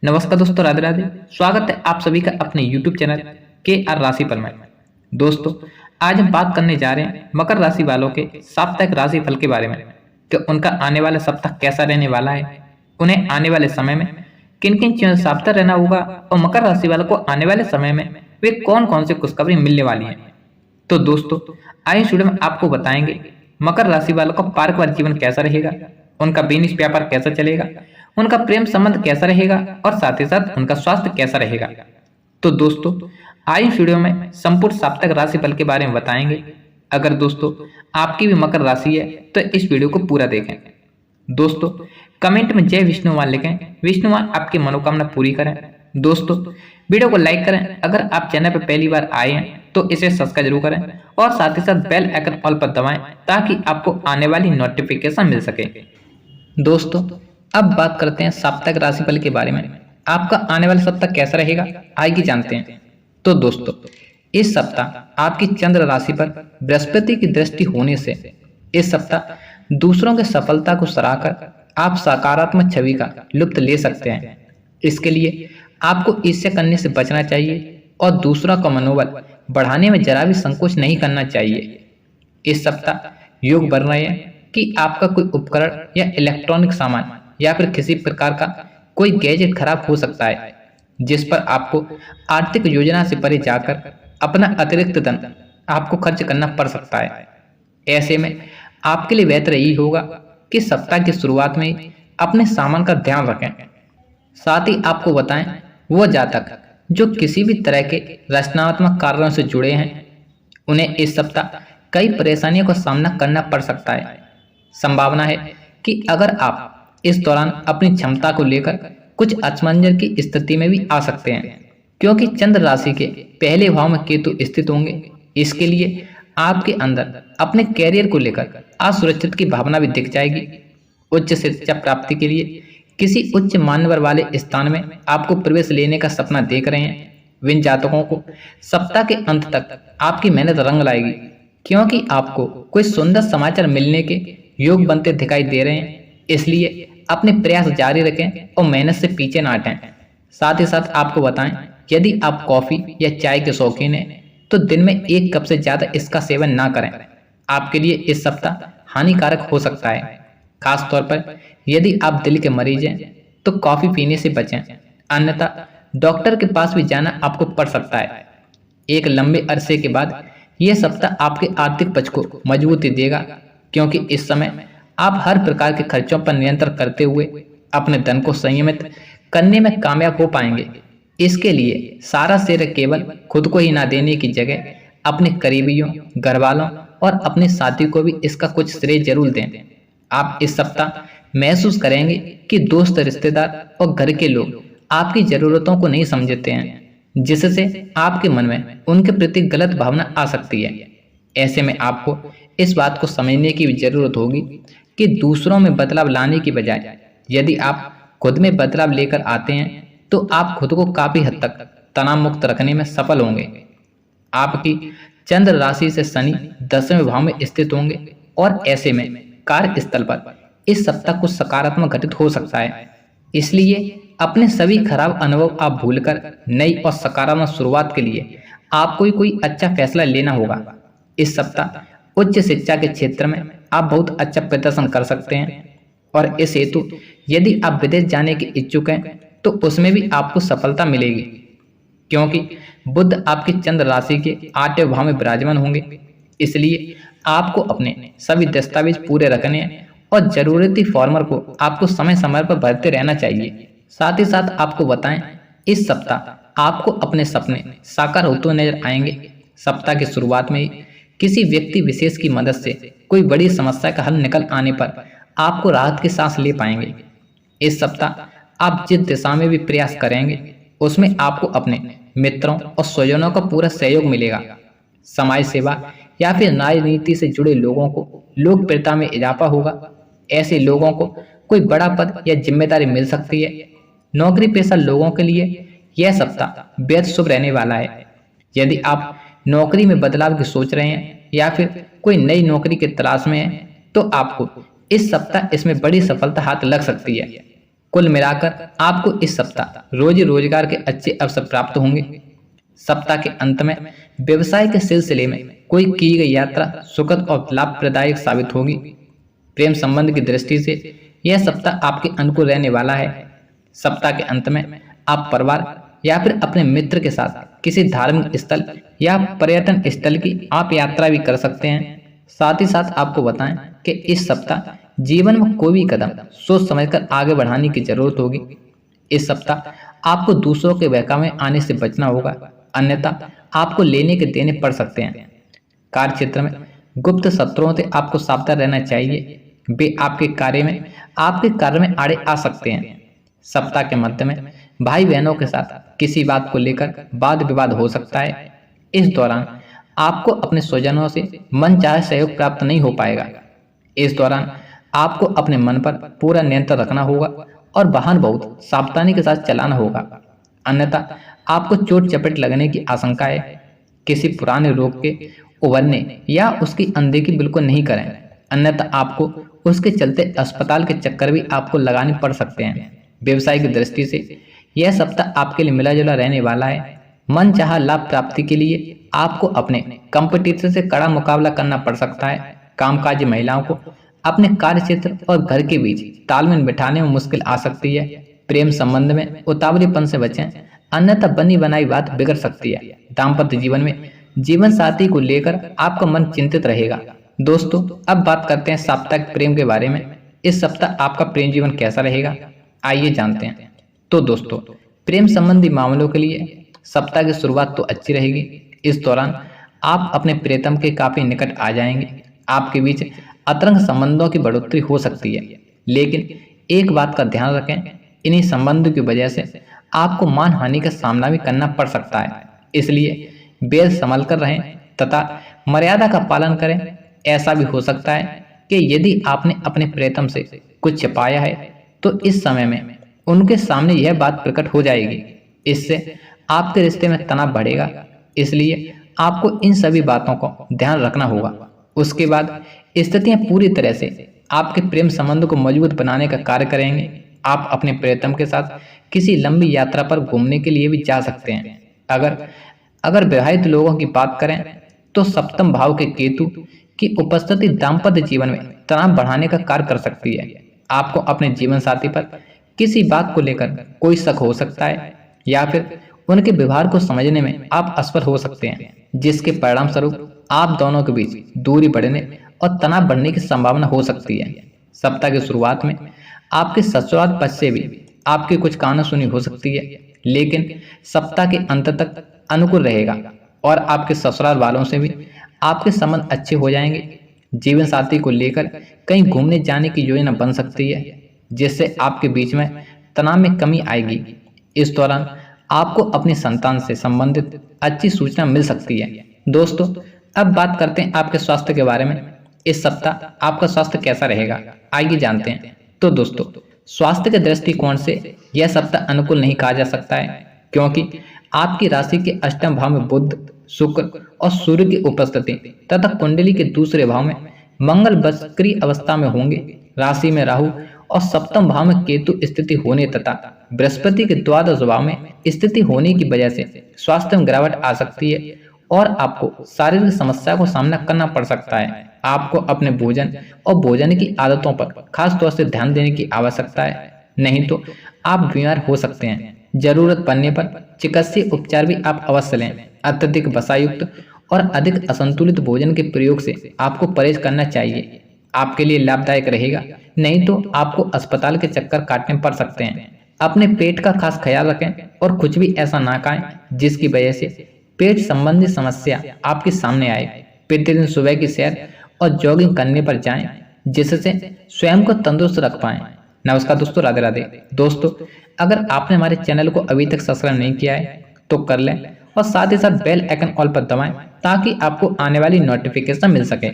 नमस्कार दोस्तों, राधे राधे। स्वागत है आप सभी का अपने YouTube चैनल के आर राशिफल में। दोस्तों, आज हम बात करने जा रहे हैं मकर राशि वालों के साप्ताहिक राशिफल के बारे में कि उनका आने वाला सप्ताह कैसा रहने वाला है, उन्हें आने वाले समय में किन किन चीजों से सावधान रहना होगा और मकर राशि वालों को आने वाले समय में वे कौन कौन सी खुशखबरी मिलने वाली है। तो दोस्तों, आज वीडियो में आपको बताएंगे मकर राशि वालों का पारिवारिक जीवन कैसा रहेगा, उनका बिजनेस व्यापार कैसा चलेगा, उनका प्रेम संबंध कैसा रहेगा और साथ ही साथ उनका स्वास्थ्य कैसा रहेगा। तो दोस्तों, आज इस वीडियो में संपूर्ण साप्ताहिक राशिफल के बारे में बताएंगे। अगर दोस्तों आपकी भी मकर राशि है तो इस वीडियो को पूरा देखें। दोस्तों, कमेंट में जय विष्णुमान लिखें, विष्णुमान आपकी मनोकामना पूरी करें। दोस्तों, वीडियो को लाइक करें। अगर आप चैनल पर पहली बार आए हैं तो इसे सब्सक्राइब जरूर करें और साथ ही साथ बेल आइकन ऑल पर दबाएं ताकि आपको आने वाली नोटिफिकेशन मिल सके। दोस्तों, अब बात करते हैं साप्ताहिक राशिफल के बारे में। आपका आने वाला सप्ताह कैसा रहेगा आइए जानते हैं। तो दोस्तों, इस सप्ताह आपकी चंद्र राशि पर बृहस्पति की दृष्टि होने से इस सप्ताह दूसरों की सफलता को सराहकर आप सकारात्मक छवि का लुत्फ ले सकते हैं। इसके लिए आपको ईर्ष्या करने से बचना चाहिए और दूसरों का मनोबल बढ़ाने में जरा भी संकोच नहीं करना चाहिए। इस सप्ताह योग बन रहे हैं कि आपका कोई उपकरण या इलेक्ट्रॉनिक सामान या फिर किसी प्रकार का कोई गैजेट खराब हो सकता है, जिस पर आपको आर्थिक योजना से परे जाकर अपना अतिरिक्त धन आपको खर्च करना पड़ सकता है। ऐसे में आपके लिए बेहतर यही होगा कि सप्ताह की शुरुआत में ही अपने सामान का ध्यान रखें। साथ ही आपको बताएं, वो जातक जो किसी भी तरह के रचनात्मक कार्यों से जुड़े हैं उन्हें इस सप्ताह कई परेशानियों का सामना करना पड़ सकता है। संभावना है कि अगर आप इस दौरान अपनी क्षमता को लेकर कुछ असमंजस की स्थिति में भी आ सकते हैं, क्योंकि चंद्र राशि के पहले भाव में केतु स्थित होंगे। इसके लिए आपके अंदर अपने कैरियर को लेकर असुरक्षित की भावना भी दिख जाएगी। उच्च शिक्षा प्राप्ति के लिए किसी उच्च मान्यवर वाले स्थान में आपको प्रवेश लेने का सपना देख रहे हैं। विन जातकों को सप्ताह के अंत तक आपकी मेहनत रंग लाएगी, क्योंकि आपको कोई सुंदर समाचार मिलने के योग बनते दिखाई दे रहे हैं। इसलिए अपने प्रयास जारी रखें और मेहनत से पीछे ना हटें। साथ ही साथ आपको बताएं, यदि आप कॉफी या चाय के शौकीन हैं तो दिन में 1 कप से ज्यादा इसका सेवन ना करें। आपके लिए इस सप्ताह हानिकारक हो सकता है। खास तौर पर यदि आप दिल के मरीज हैं तो कॉफी पीने से बचें, अन्यथा डॉक्टर के पास भी जाना आपको पड़ सकता है। एक लंबे अरसे के बाद यह सप्ताह आपके आर्थिक पक्ष को मजबूती देगा, क्योंकि इस समय आप हर प्रकार के खर्चों पर नियंत्रण करते हुए अपने धन को संयमित करने में कामयाब हो पाएंगे। इसके लिए सारा श्रेय केवल खुद को ही ना देने की जगह अपने करीबियों, घरवालों और अपने साथी को भी इसका कुछ श्रेय जरूर दें। आप इस सप्ताह महसूस करेंगे कि दोस्त, रिश्तेदार और घर के लोग आपकी जरूरतों को नहीं समझते हैं, जिससे आपके मन में उनके प्रति गलत भावना आ सकती है। ऐसे में आपको इस बात को समझने की भी जरूरत होगी कि दूसरों में बदलाव लाने की बजाय यदि आप खुद में बदलाव लेकर आते हैं तो आप खुद को काफी हद तक तनाव मुक्त रखने में सफल होंगे। आपकी चंद्र राशि से शनि 10वें भाव में स्थित होंगे और ऐसे में कार्यस्थल पर इस सप्ताह कुछ सकारात्मक घटित हो सकता है। इसलिए अपने सभी खराब अनुभव आप भूलकर नई और सकारात्मक शुरुआत के लिए आपको कोई अच्छा फैसला लेना होगा। इस सप्ताह उच्च शिक्षा के क्षेत्र में आप बहुत अच्छा प्रदर्शन कर सकते हैं और इस हेतु यदि आप विदेश जाने के इच्छुक हैं तो उसमें भी आपको सफलता मिलेगी, क्योंकि बुध आपकी चंद्र राशि के 8वें भाव में विराजमान होंगे। इसलिए आपको अपने सभी दस्तावेज पूरे रखने और जरूरती फॉर्मर को आपको समय समय पर भरते रहना चाहिए। साथ ही साथ आपको बताएं, इस सप्ताह आपको अपने सपने साकार होते नजर आएंगे। सप्ताह की शुरुआत में ही किसी व्यक्ति विशेष की मदद से कोई बड़ी समस्या का हल निकल आने पर आपको राहत की सांस ले पाएंगे। इस सप्ताह आप जिस दिशा में भी प्रयास करेंगे उसमें आपको अपने मित्रों और स्वजनों का पूरा सहयोग मिलेगा। समाज सेवा या फिर राजनीति से जुड़े लोगों को लोकप्रियता में इजाफा होगा। ऐसे लोगों को कोई बड़ा पद या जिम्मेदारी मिल सकती है। नौकरी पेशा लोगों के लिए यह सप्ताह बेहद शुभ रहने वाला है। यदि आप नौकरी में बदलाव की सोच रहे हैं या फिर कोई नई नौकरी की तलाश में हैं तो आपको इस सप्ताह इसमें बड़ी सफलता हाथ लग सकती है। कुल मिलाकर आपको इस सप्ताह रोजी रोजगार के अच्छे अवसर प्राप्त होंगे। सप्ताह के अंत में व्यवसाय के सिलसिले में कोई की गई यात्रा सुखद और लाभप्रदायक साबित होगी। प्रेम संबंध की दृष्टि से यह सप्ताह आपके अनुकूल रहने वाला है। सप्ताह के अंत में आप परिवार या फिर अपने मित्र के साथ किसी धार्मिक स्थल या पर्यटन स्थल की आप यात्रा भी कर सकते हैं। साथ ही साथ आपको बताएं कि इस सप्ताह जीवन में कोई भी कदम सोच समझकर आगे बढ़ाने की जरूरत होगी। इस सप्ताह आपको दूसरों के बहकावे में आने से बचना होगा, अन्यथा आपको लेने के देने पड़ सकते हैं। कार्य क्षेत्र में गुप्त शत्रुओं से आपको सावधान रहना चाहिए, वे आपके कार्य में आड़े आ सकते हैं। सप्ताह के मध्य में भाई बहनों के साथ किसी बात को लेकर वाद विवाद हो सकता है। इस दौरान आपको अपने स्वजनों से मनचाहे सहयोग प्राप्त नहीं हो पाएगा। इस दौरान आपको अपने मन पर पूरा नियंत्रण रखना होगा और वाहन बहुत सावधानी के साथ चलाना होगा, अन्यथा आपको चोट चपेट लगने की आशंका है। किसी पुराने रोग के उभरने या उसकी अनदेखी बिल्कुल नहीं करें, अन्यथा आपको उसके चलते अस्पताल के चक्कर भी आपको लगाने पड़ सकते हैं। व्यवसाय की दृष्टि से यह सप्ताह आपके लिए मिला जुला रहने वाला है। मन चाहा लाभ प्राप्ति के लिए आपको अपने कंपटीटर से कड़ा मुकाबला करना पड़ सकता है। कामकाजी महिलाओं को अपने कार्य क्षेत्र और घर के बीच तालमेल बिठाने में मुश्किल आ सकती है। प्रेम संबंध में उतावलीपन से बचें, अन्यथा बनी बनाई बात बिगड़ सकती है। दाम्पत्य जीवन में जीवन साथी को लेकर आपका मन चिंतित रहेगा। दोस्तों, अब बात करते हैं साप्ताहिक प्रेम के बारे में। इस सप्ताह आपका प्रेम जीवन कैसा रहेगा, आइए जानते हैं। तो दोस्तों, प्रेम संबंधी मामलों के लिए सप्ताह की शुरुआत तो अच्छी रहेगी। इस दौरान आप अपने प्रियतम के काफी निकट आ जाएंगे। आपके बीच अंतरंग संबंधों की बढ़ोतरी हो सकती है, लेकिन एक बात का ध्यान रखें, इन्हीं संबंधों की वजह से आपको मान हानि का सामना भी करना पड़ सकता है। इसलिए बेल संभल कर रहें तथा मर्यादा का पालन करें। ऐसा भी हो सकता है कि यदि आपने अपने प्रियतम से कुछ छिपाया है तो इस समय में उनके सामने यह बात प्रकट हो जाएगी। इससे आपके रिश्ते में तनाव बढ़ेगा, इसलिए आपको इन सभी बातों को ध्यान रखना होगा। उसके बाद स्थितियां पूरी तरह से आपके प्रेम संबंध को मजबूत बनाने का कार्य करेंगे। आप अपने प्रियतम के साथ किसी लंबी यात्रा पर घूमने के लिए भी जा सकते हैं। अगर विवाहित लोगों की बात करें तो सप्तम भाव के केतु की उपस्थिति दाम्पत्य जीवन में तनाव बढ़ाने का कार्य कर सकती है। आपको अपने जीवन साथी पर किसी बात को लेकर कोई शक हो सकता है या फिर उनके व्यवहार को समझने में आप असफल हो सकते हैं, जिसके परिणाम स्वरूप आप दोनों के बीच दूरी बढ़ने और तनाव बढ़ने की संभावना हो सकती है। सप्ताह की शुरुआत में आपके ससुराल पक्ष से भी आपकी कुछ कहासुनी हो सकती है, लेकिन सप्ताह के अंत तक अनुकूल रहेगा और आपके ससुराल वालों से भी आपके संबंध अच्छे हो जाएंगे। जीवन साथी को लेकर कहीं घूमने जाने की योजना बन सकती है, जिससे आपके बीच में तनाव में कमी आएगी। इस दौरान आपको अपनी संतान से संबंधित अच्छी सूचना मिल सकती है। दोस्तों, अब बात करते हैं आपके स्वास्थ्य के बारे में। इस सप्ताह आपका स्वास्थ्य कैसा रहेगा, आइए जानते हैं। तो दोस्तों, स्वास्थ्य के दृष्टिकोण से यह सप्ताह अनुकूल नहीं कहा जा सकता है, क्योंकि आपकी राशि के अष्टम भाव में बुध, शुक्र और सूर्य की उपस्थिति तथा कुंडली के दूसरे भाव में मंगल वक्री अवस्था में होंगे। राशि में राहु और सप्तम भाव में केतु स्थिति होने तथा बृहस्पति के द्वादश भाव में स्थिति होने की वजह से स्वास्थ्य में गिरावट आ सकती है और आपको शारीरिक समस्या को सामना करना पड़ सकता है। आपको अपने भोजन और भोजन की आदतों पर खास तौर से ध्यान देने की आवश्यकता है, नहीं तो आप बीमार हो सकते हैं। जरूरत पड़ने पर चिकित्सीय उपचार भी आप अवश्य लें। अत्यधिक वसायुक्त और अधिक असंतुलित भोजन के प्रयोग से आपको परहेज करना चाहिए, आपके लिए लाभदायक रहेगा, नहीं तो आपको अस्पताल के चक्कर काटने पड़ सकते हैं। अपने पेट का खास ख्याल रखें और कुछ भी ऐसा ना खाएं जिसकी वजह से पेट संबंधी समस्या आपके सामने आए। प्रतिदिन सुबह की सैर और जॉगिंग करने पर जाएं, जिससे स्वयं को तंदुरुस्त रख पाएं। नमस्कार दोस्तों, राधे राधे। दोस्तों, अगर आपने हमारे चैनल को अभी तक सब्सक्राइब नहीं किया है तो कर लें और साथ ही साथ बेल आइकन ऑल पर दबाएं ताकि आपको आने वाली नोटिफिकेशन मिल सके।